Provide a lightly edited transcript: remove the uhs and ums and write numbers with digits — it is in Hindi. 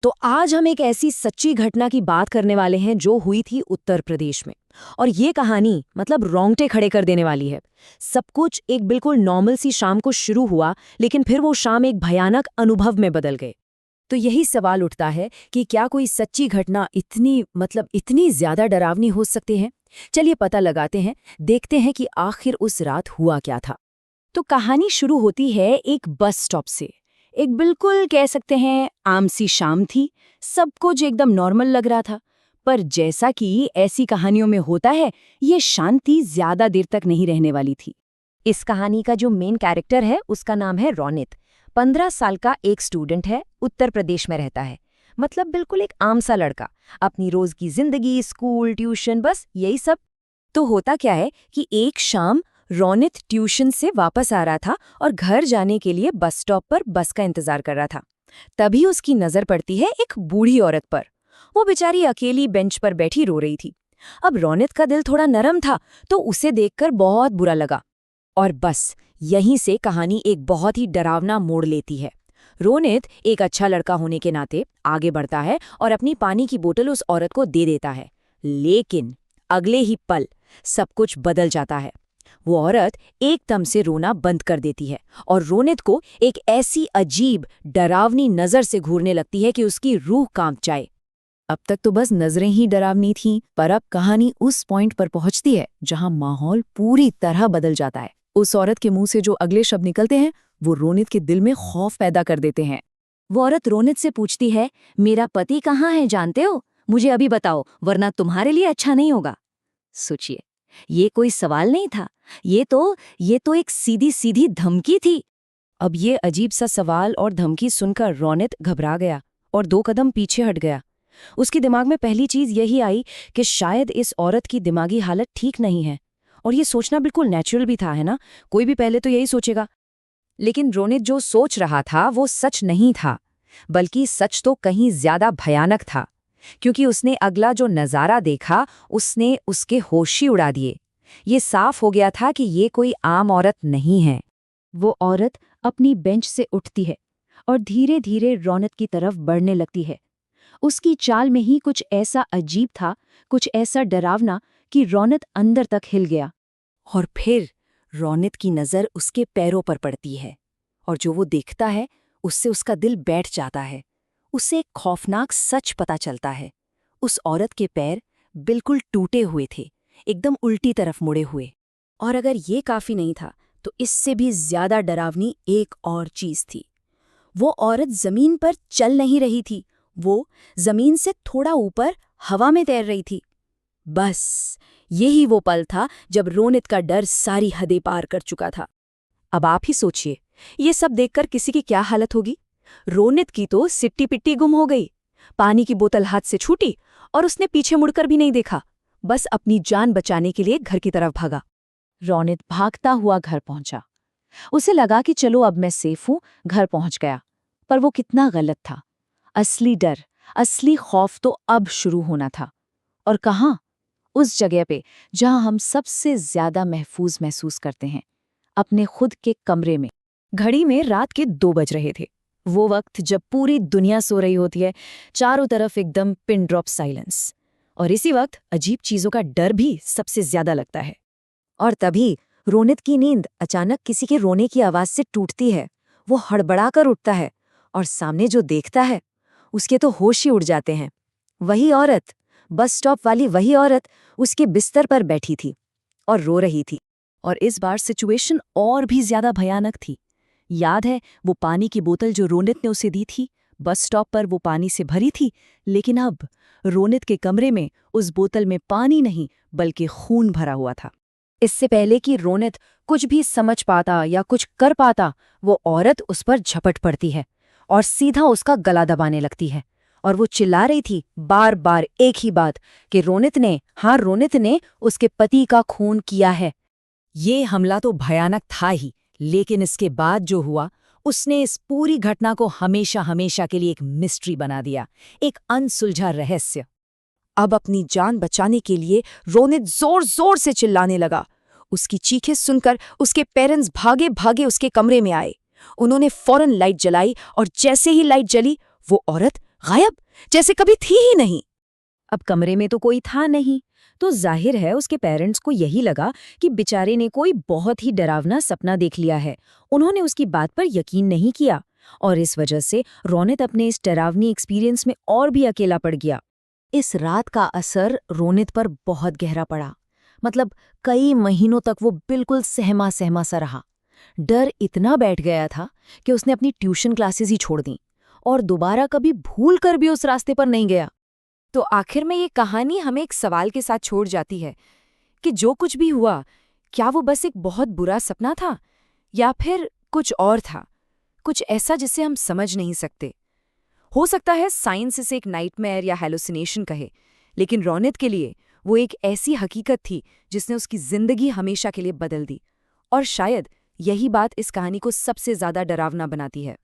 तो आज हम एक ऐसी सच्ची घटना की बात करने वाले हैं जो हुई थी उत्तर प्रदेश में। और ये कहानी मतलब रोंगटे खड़े कर देने वाली है। सब कुछ एक बिल्कुल नॉर्मल सी शाम को शुरू हुआ, लेकिन फिर वो शाम एक भयानक अनुभव में बदल गई। तो यही सवाल उठता है कि क्या कोई सच्ची घटना इतनी ज्यादा डरावनी हो सकती है। चलिए पता लगाते हैं, देखते हैं कि आखिर उस रात हुआ क्या था। तो कहानी शुरू होती है एक बस स्टॉप से। एक बिल्कुल कह सकते हैं आम सी शाम थी। सब कुछ एकदम नॉर्मल लग रहा था। पर जैसा कि ऐसी कहानियों में होता है, ये शांति ज्यादा देर तक नहीं रहने वाली थी। इस कहानी का जो मेन कैरेक्टर है उसका नाम है रोनित। 15 साल का एक स्टूडेंट है, उत्तर प्रदेश में रहता है। मतलब बिल्कुल एक आम सा लड़का, अपनी रोज की जिंदगी, स्कूल, ट्यूशन, बस यही सब। तो होता क्या है कि एक शाम रोनित ट्यूशन से वापस आ रहा था और घर जाने के लिए बस स्टॉप पर बस का इंतजार कर रहा था। तभी उसकी नजर पड़ती है एक बूढ़ी औरत पर। वो बेचारी अकेली बेंच पर बैठी रो रही थी। अब रोनित का दिल थोड़ा नरम था, तो उसे देखकर बहुत बुरा लगा। और बस यहीं से कहानी एक बहुत ही डरावना मोड़ लेती है। रोनित एक अच्छा लड़का होने के नाते आगे बढ़ता है और अपनी पानी की बोतल उस औरत को दे देता है। लेकिन अगले ही पल सब कुछ बदल जाता है। वो औरत एकदम से रोना बंद कर देती है और रोनित को एक ऐसी अजीब डरावनी नजर से घूरने लगती है कि उसकी रूह कांप जाए। अब तक तो बस नजरें ही डरावनी थीं, पर अब कहानी उस पॉइंट पर पहुंचती है जहां माहौल पूरी तरह बदल जाता है। उस औरत के मुंह से जो अगले शब्द निकलते हैं वो रोनित के दिल में खौफ पैदा कर देते हैं। वो औरत रोनित से पूछती है, मेरा पति कहाँ है जानते हो? मुझे अभी बताओ, वरना तुम्हारे लिए अच्छा नहीं होगा। सोचिए, ये कोई सवाल नहीं था, ये तो एक सीधी सीधी धमकी थी। अब ये अजीब सा सवाल और धमकी सुनकर रोनित घबरा गया और 2 कदम पीछे हट गया। उसके दिमाग में पहली चीज यही आई कि शायद इस औरत की दिमागी हालत ठीक नहीं है। और ये सोचना बिल्कुल नेचुरल भी था, है ना? कोई भी पहले तो यही सोचेगा। लेकिन रोनित जो सोच रहा था वो सच नहीं था, बल्कि सच तो कहीं ज्यादा भयानक था। क्योंकि उसने अगला जो नजारा देखा उसने उसके होश ही उड़ा दिए। ये साफ हो गया था कि ये कोई आम औरत नहीं है। वो औरत अपनी बेंच से उठती है और धीरे धीरे रोनित की तरफ बढ़ने लगती है। उसकी चाल में ही कुछ ऐसा अजीब था, कुछ ऐसा डरावना कि रोनित अंदर तक हिल गया। और फिर रोनित की नजर उसके पैरों पर पड़ती है और जो वो देखता है उससे उसका दिल बैठ जाता है। उसे एक खौफनाक सच पता चलता है। उस औरत के पैर बिल्कुल टूटे हुए थे, एकदम उल्टी तरफ मुड़े हुए। और अगर ये काफी नहीं था तो इससे भी ज्यादा डरावनी एक और चीज थी। वो औरत जमीन पर चल नहीं रही थी, वो जमीन से थोड़ा ऊपर हवा में तैर रही थी। बस यही वो पल था जब रोनित का डर सारी हदें पार कर चुका था। अब आप ही सोचिए, ये सब देखकर किसी की क्या हालत होगी। रोनित की तो सिट्टी पिट्टी गुम हो गई। पानी की बोतल हाथ से छूटी और उसने पीछे मुड़कर भी नहीं देखा, बस अपनी जान बचाने के लिए घर की तरफ भागा। रोनित भागता हुआ घर पहुंचा। उसे लगा कि चलो अब मैं सेफ हूं, घर पहुंच गया। पर वो कितना गलत था। असली डर, असली खौफ तो अब शुरू होना था। और कहाँ? उस जगह पे जहां हम सबसे ज्यादा महफूज महसूस करते हैं, अपने खुद के कमरे में। घड़ी में रात के 2 बज रहे थे। वो वक्त जब पूरी दुनिया सो रही होती है, चारों तरफ एकदम पिन ड्रॉप साइलेंस। और इसी वक्त अजीब चीजों का डर भी सबसे ज्यादा लगता है। और तभी रोनित की नींद अचानक किसी के रोने की आवाज से टूटती है। वो हड़बड़ाकर उठता है और सामने जो देखता है उसके तो होश ही उड़ जाते हैं। वही औरत, बस स्टॉप वाली वही औरत, उसके बिस्तर पर बैठी थी और रो रही थी। और इस बार सिचुएशन और भी ज्यादा भयानक थी। याद है वो पानी की बोतल जो रोनित ने उसे दी थी? बस स्टॉप पर वो पानी से भरी थी, लेकिन अब रोनित के कमरे में उस बोतल में पानी नहीं बल्कि खून भरा हुआ था। इससे पहले कि रोनित कुछ भी समझ पाता या कुछ कर पाता, वो औरत उस पर झपट पड़ती है और सीधा उसका गला दबाने लगती है। और वो चिल्ला रही थी बार बार एक ही बात कि रोनित ने उसके पति का खून किया है। ये हमला तो भयानक था ही, लेकिन इसके बाद जो हुआ उसने इस पूरी घटना को हमेशा हमेशा के लिए एक मिस्ट्री बना दिया, एक अनसुलझा रहस्य। अब अपनी जान बचाने के लिए रोनित जोर जोर से चिल्लाने लगा। उसकी चीखें सुनकर उसके पेरेंट्स भागे भागे उसके कमरे में आए। उन्होंने फौरन लाइट जलाई और जैसे ही लाइट जली वो औरत गायब, जैसे कभी थी ही नहीं। अब कमरे में तो कोई था नहीं, तो जाहिर है उसके पेरेंट्स को यही लगा कि बेचारे ने कोई बहुत ही डरावना सपना देख लिया है। उन्होंने उसकी बात पर यकीन नहीं किया और इस वजह से रोनित अपने इस डरावनी एक्सपीरियंस में और भी अकेला पड़ गया। इस रात का असर रोनित पर बहुत गहरा पड़ा। मतलब कई महीनों तक वो बिल्कुल सहमा सहमा सा रहा। डर इतना बैठ गया था कि उसने अपनी ट्यूशन क्लासेस ही छोड़ दी और दोबारा कभी भूल कर भी उस रास्ते पर नहीं गया। तो आखिर में ये कहानी हमें एक सवाल के साथ छोड़ जाती है कि जो कुछ भी हुआ, क्या वो बस एक बहुत बुरा सपना था या फिर कुछ और था, कुछ ऐसा जिसे हम समझ नहीं सकते। हो सकता है साइंस इसे एक नाइटमेयर या हेलुसिनेशन कहे, लेकिन रोनित के लिए वो एक ऐसी हकीकत थी जिसने उसकी जिंदगी हमेशा के लिए बदल दी। और शायद यही बात इस कहानी को सबसे ज्यादा डरावना बनाती है।